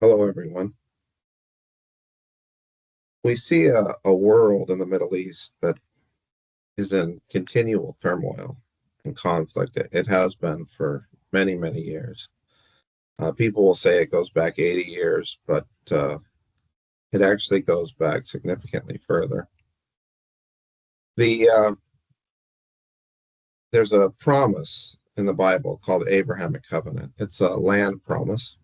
Hello, everyone. We see a world in the Middle East that is in continual turmoil and conflict. It has been for many, many years. People will say it goes back 80 years, but it actually goes back significantly further. The There's a promise in the Bible called the Abrahamic Covenant. It's a land promise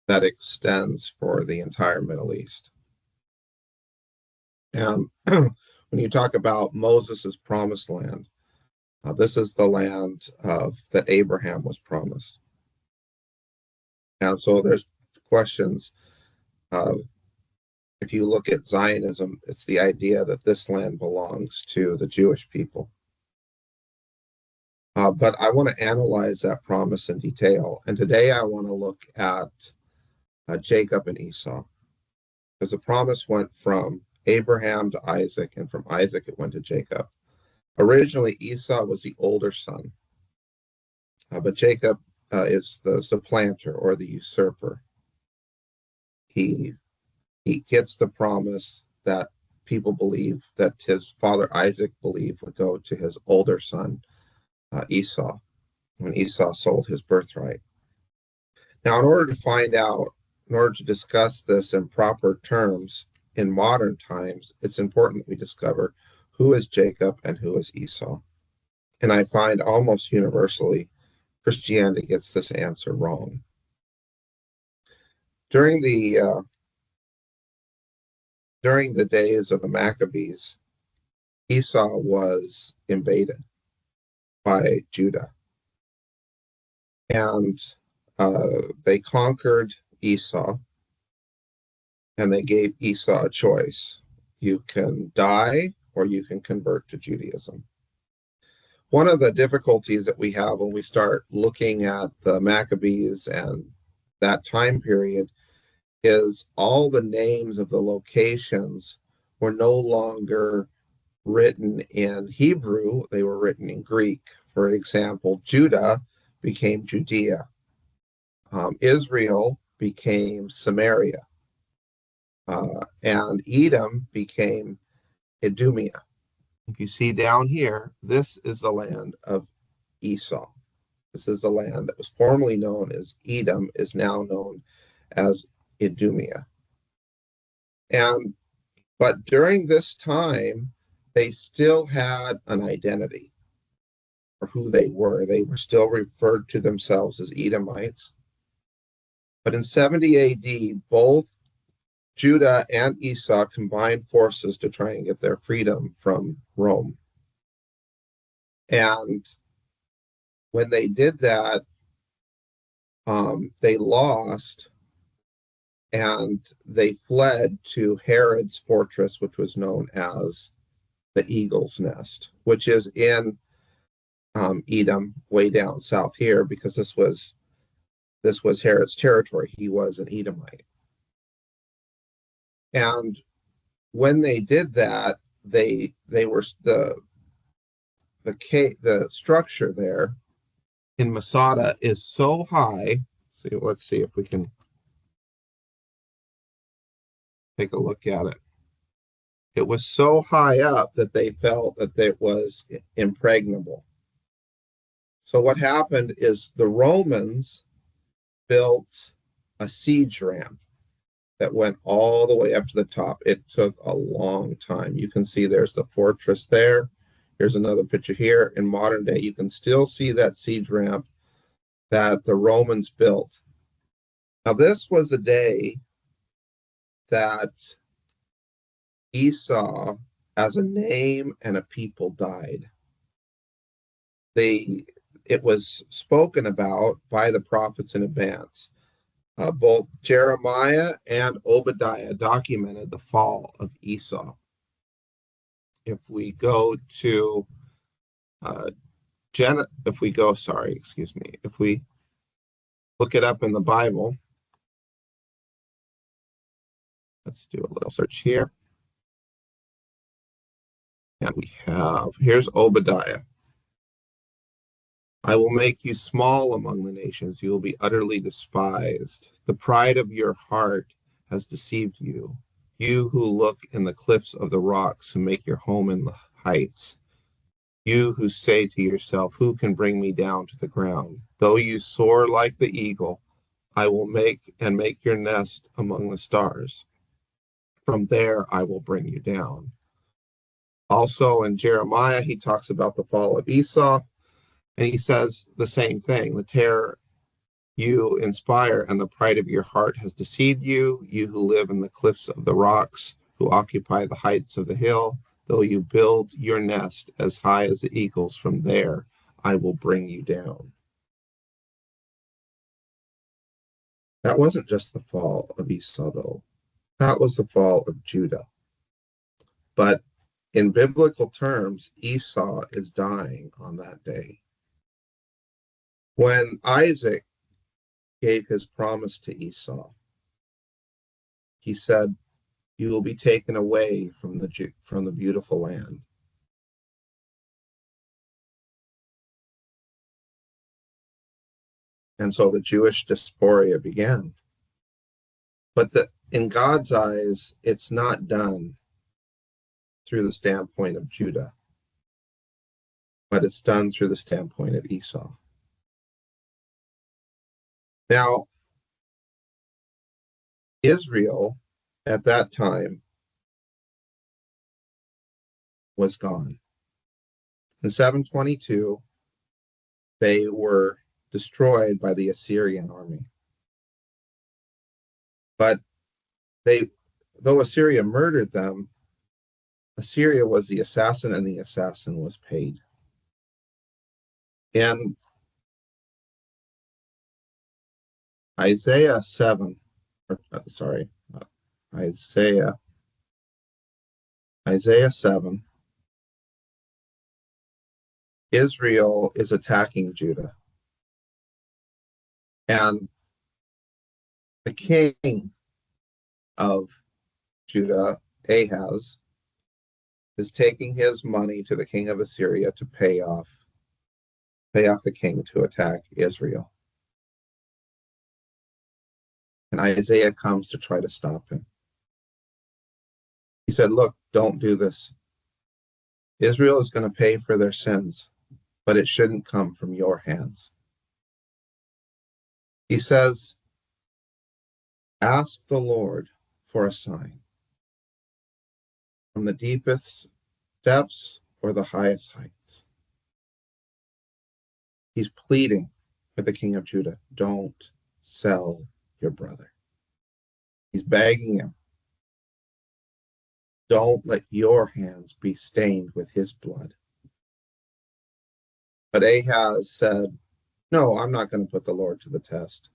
that extends for the entire Middle East. And when you talk about Moses's promised land, this is the land that Abraham was promised. And so there's questions. Uh, if you look at Zionism, it's the idea that this land belongs to the Jewish people. But I want to analyze that promise in detail. And today I want to look at Jacob and Esau, because the promise went from Abraham to Isaac, and from Isaac it went to Jacob. Originally, Esau was the older son, but Jacob is the supplanter or the usurper. He he gets the promise that people believe that his father Isaac believed would go to his older son Esau when Esau sold his birthright. Now, in order to discuss this in proper terms in modern times, it's important that we discover who is Jacob and who is Esau. And I find almost universally Christianity gets this answer wrong. During the uh, during the days of the Maccabees, Esau was invaded by Judah, and they conquered Esau, and they gave Esau a choice: you can die or you can convert to Judaism. One of the difficulties that we have when we start looking at the Maccabees and that time period is all the names of the locations were no longer written in Hebrew, they were written in Greek. For example, Judah became Judea, Israel became Samaria, and Edom became Idumea. If you see down here, this is the land of Esau. This is the land that was formerly known as Edom, is now known as Idumea. And but during this time, they still had an identity for who they were. They were still referred to themselves as Edomites. But in 70 AD, both Judah and Esau combined forces to try and get their freedom from Rome. And when they did that, they lost, and they fled to Herod's fortress, which was known as the Eagle's Nest, which is in Edom, way down south here, because this was Herod's territory. He was an Edomite, and when they did that, they were the structure there in Masada is so high. So let's see if we can take a look at it. It was so high up that they felt that it was impregnable. So what happened is the Romans built a siege ramp that went all the way up to the top. It took a long time. You can see there's the fortress there. Here's another picture here. In modern day, you can still see that siege ramp that the Romans built. Now, this was a day that Esau, as a name and a people, died. It was spoken about by the prophets in advance. Both Jeremiah and Obadiah documented the fall of Esau. If we go to if we go, sorry, excuse me, if we look it up in the Bible, let's do a little search here. And here's Obadiah. I will make you small among the nations. You will be utterly despised. The pride of your heart has deceived you. You who look in the cliffs of the rocks, who make your home in the heights. You who say to yourself, who can bring me down to the ground? Though you soar like the eagle, I will make your nest among the stars. From there I will bring you down. Also in Jeremiah, he talks about the fall of Esau, and he says the same thing. The terror you inspire and the pride of your heart has deceived you, you who live in the cliffs of the rocks, who occupy the heights of the hill. Though you build your nest as high as the eagles, from there I will bring you down. That wasn't just the fall of Esau, though. That was the fall of Judah. But in biblical terms, Esau is dying on that day. When Isaac gave his promise to Esau, he said, "You will be taken away from the beautiful land." And so the Jewish dysphoria began. But in God's eyes, it's not done through the standpoint of Judah, but it's done through the standpoint of Esau. Now, Israel at that time was gone. In 722, they were destroyed by the Assyrian army. But they, though Assyria murdered them, Assyria was the assassin and the assassin was paid. In Isaiah 7, sorry, Isaiah, Isaiah 7, Israel is attacking Judah. And the king of Judah, Ahaz, is taking his money to the king of Assyria to pay off the king to attack Israel. And Isaiah comes to try to stop him. He said, "Look, don't do this. Israel is going to pay for their sins, but it shouldn't come from your hands." He says, "Ask the Lord for a sign from the deepest depths or the highest heights." He's pleading for the king of Judah, don't sell your brother. He's begging him, don't let your hands be stained with his blood. But Ahaz said, no, I'm not going to put the Lord to the test.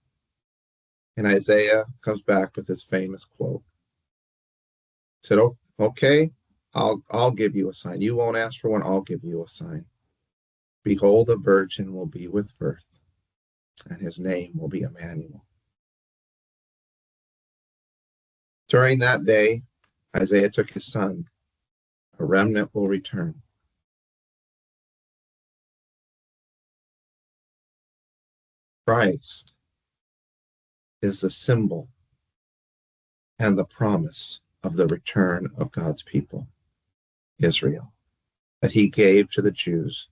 And Isaiah comes back with his famous quote. He said, oh, okay, I'll give you a sign. You won't ask for one, I'll give you a sign. Behold, a virgin will be with birth, and his name will be Emmanuel. During that day, Isaiah took his son. A remnant will return. Christ is the symbol and the promise of the return of God's people, Israel, that he gave to the Jews,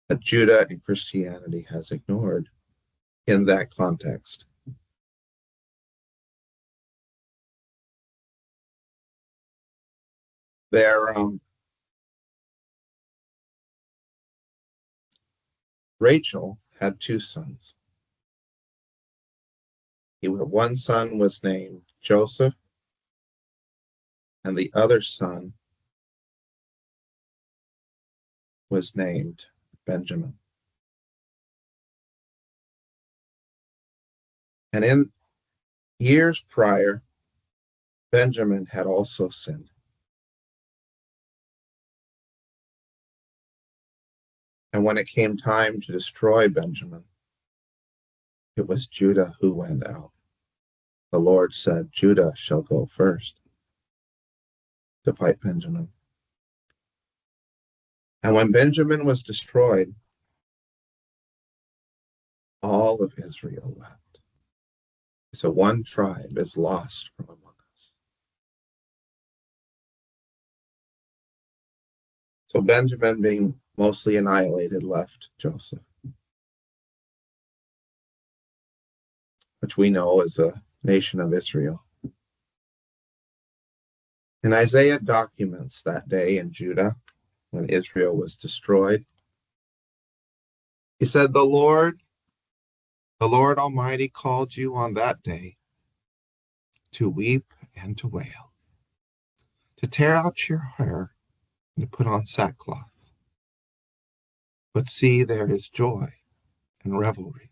that Judah and Christianity has ignored in that context. There, Rachel had two sons. One son was named Joseph, and the other son was named Benjamin. And in years prior, Benjamin had also sinned. And when it came time to destroy Benjamin, it was Judah who went out. The Lord said, Judah shall go first to fight Benjamin. And when Benjamin was destroyed, All of Israel wept. So one tribe is lost from among us. So Benjamin, being mostly annihilated, left Joseph, which we know is a nation of Israel. And Isaiah documents that day in Judah when Israel was destroyed. He said, the Lord Almighty called you on that day to weep and to wail, to tear out your hair and to put on sackcloth. But see, there is joy and revelry,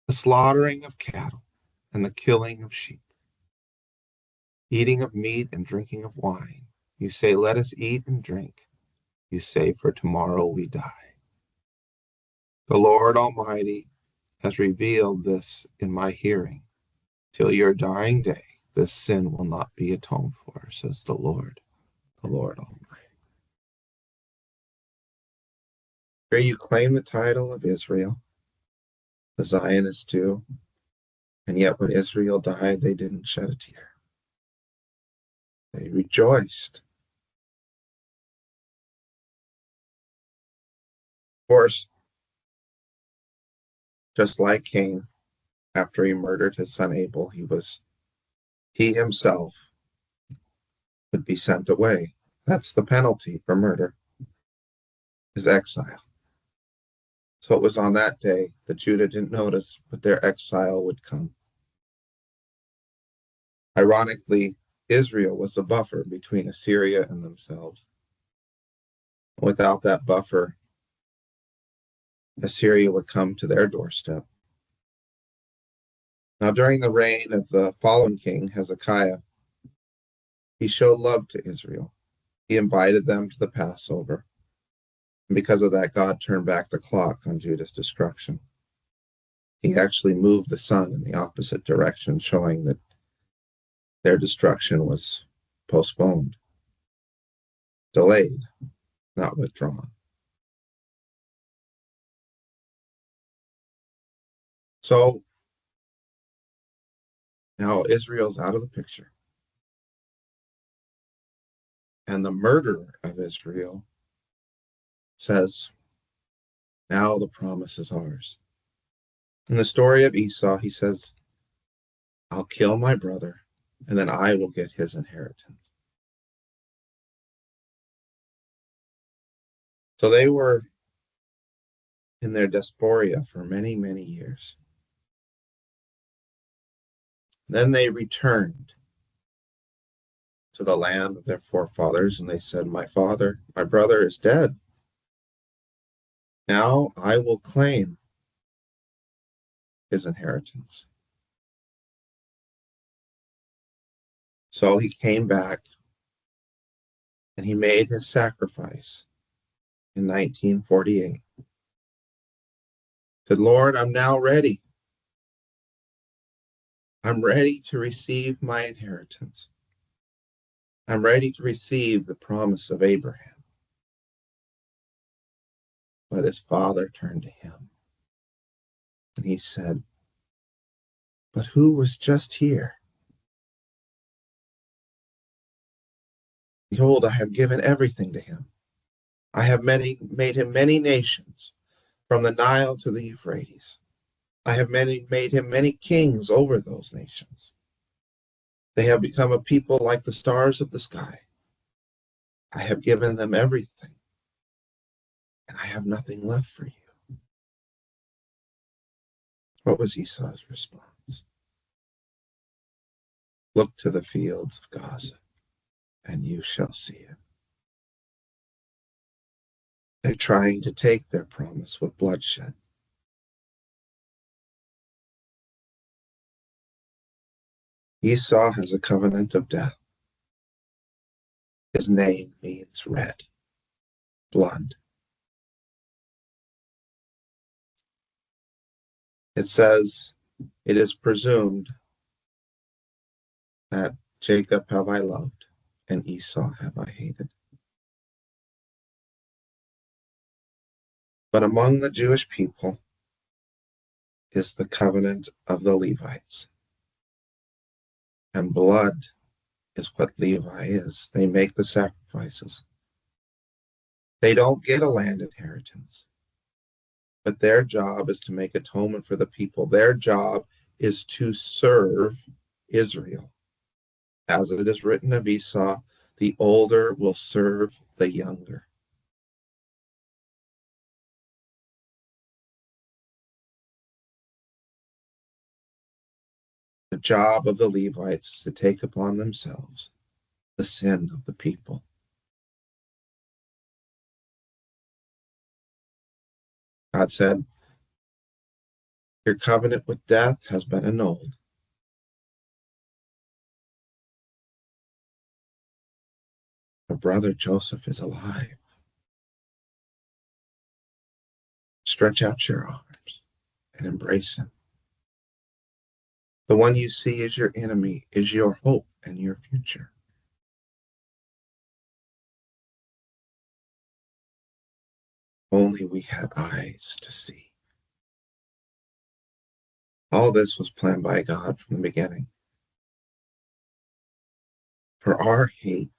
the slaughtering of cattle and the killing of sheep, eating of meat and drinking of wine. You say, let us eat and drink. You say, for tomorrow we die. The Lord Almighty has revealed this in my hearing. Till your dying day, this sin will not be atoned for, says the Lord Almighty. Here you claim the title of Israel, the Zionists do, and yet when Israel died, they didn't shed a tear. They rejoiced. Of course, just like Cain, after he murdered his son Abel, he himself would be sent away. That's the penalty for murder, is exile. So it was on that day that Judah didn't notice, but their exile would come. Ironically, Israel was the buffer between Assyria and themselves. Without that buffer, Assyria would come to their doorstep. Now, during the reign of the fallen king, Hezekiah, he showed love to Israel. He invited them to the Passover. And because of that, God turned back the clock on Judah's destruction. He actually moved the sun in the opposite direction, showing that their destruction was postponed, delayed, not withdrawn. So now Israel's out of the picture. And the murderer of Israel says, now the promise is ours. In the story of Esau, he says, I'll kill my brother, and then I will get his inheritance. So they were in their diaspora for many, many years. Then they returned to the land of their forefathers, and they said, my brother is dead. Now I will claim his inheritance. So he came back and he made his sacrifice in 1948. Said, Lord, I'm now ready. I'm ready to receive my inheritance. I'm ready to receive the promise of Abraham. But his father turned to him and he said, but who was just here? Behold, I have given everything to him. I have made him many nations, from the Nile to the Euphrates. I have made him many kings over those nations. They have become a people like the stars of the sky. I have given them everything, and I have nothing left for you. What was Esau's response? Look to the fields of Gaza, and you shall see it. They're trying to take their promise with bloodshed. Esau has a covenant of death. His name means red, blood. It says, it is presumed that Jacob have I loved, and Esau have I hated. But among the Jewish people, is the covenant of the Levites, and blood is what Levi is. They make the sacrifices. They don't get a land inheritance, but their job is to make atonement for the people. Their job is to serve Israel. As it is written of Esau, the older will serve the younger. The job of the Levites is to take upon themselves the sin of the people. God said, your covenant with death has been annulled. Your brother Joseph is alive. Stretch out your arms and embrace him. The one you see as your enemy is your hope and your future. Only we had eyes to see. All this was planned by God from the beginning. For our hate,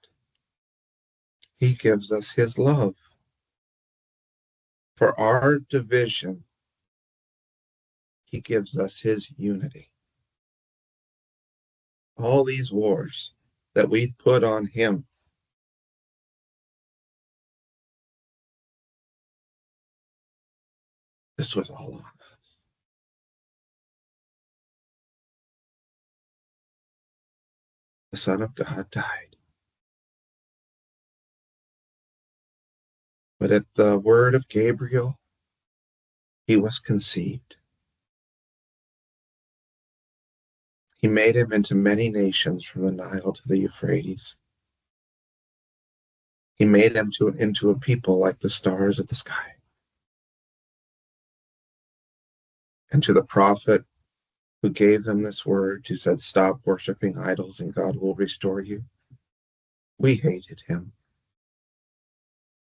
he gives us his love. For our division, he gives us his unity. All these wars that we put on him, this was all on us. The Son of God died. But at the word of Gabriel, he was conceived. He made him into many nations from the Nile to the Euphrates. He made him into a people like the stars of the sky. And to the prophet who gave them this word, who said, stop worshiping idols and God will restore you, we hated him.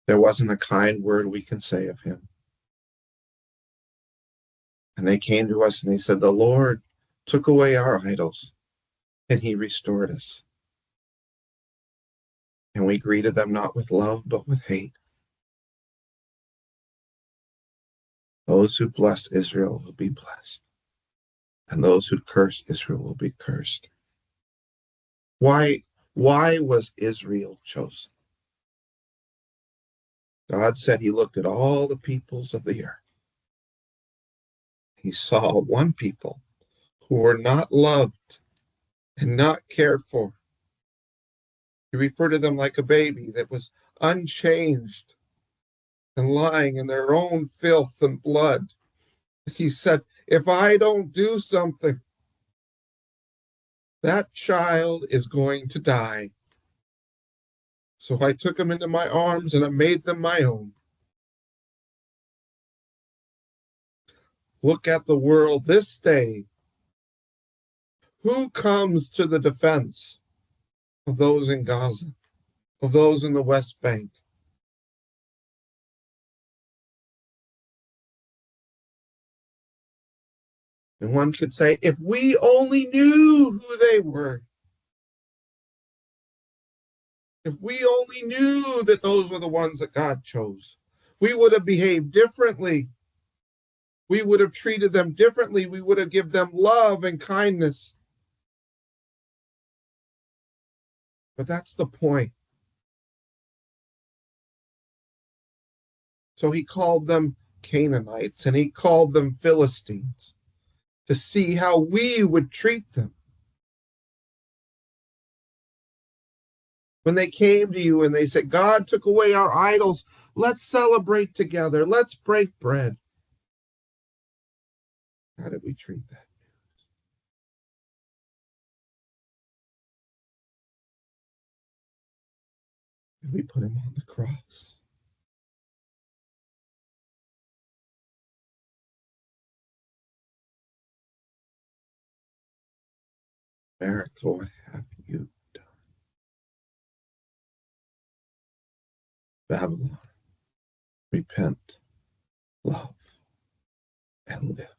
There wasn't a kind word we can say of him. And they came to us and they said, the Lord took away our idols and he restored us. And we greeted them not with love, but with hate. Those who bless Israel will be blessed, and those who curse Israel will be cursed. Why was Israel chosen? God said he looked at all the peoples of the earth. He saw one people who were not loved and not cared for. He referred to them like a baby that was unchanged and lying in their own filth and blood. He said, if I don't do something, that child is going to die. So I took them into my arms and I made them my own. Look at the world this day. Who comes to the defense of those in Gaza, of those in the West Bank? And one could say, if we only knew who they were, if we only knew that those were the ones that God chose, we would have behaved differently. We would have treated them differently. We would have given them love and kindness. But that's the point. So he called them Canaanites and he called them Philistines to see how we would treat them. When they came to you and they said, God took away our idols, let's celebrate together, let's break bread. How did we treat that? Did we put him on the cross? America, what have you done? Babylon, repent, love, and live.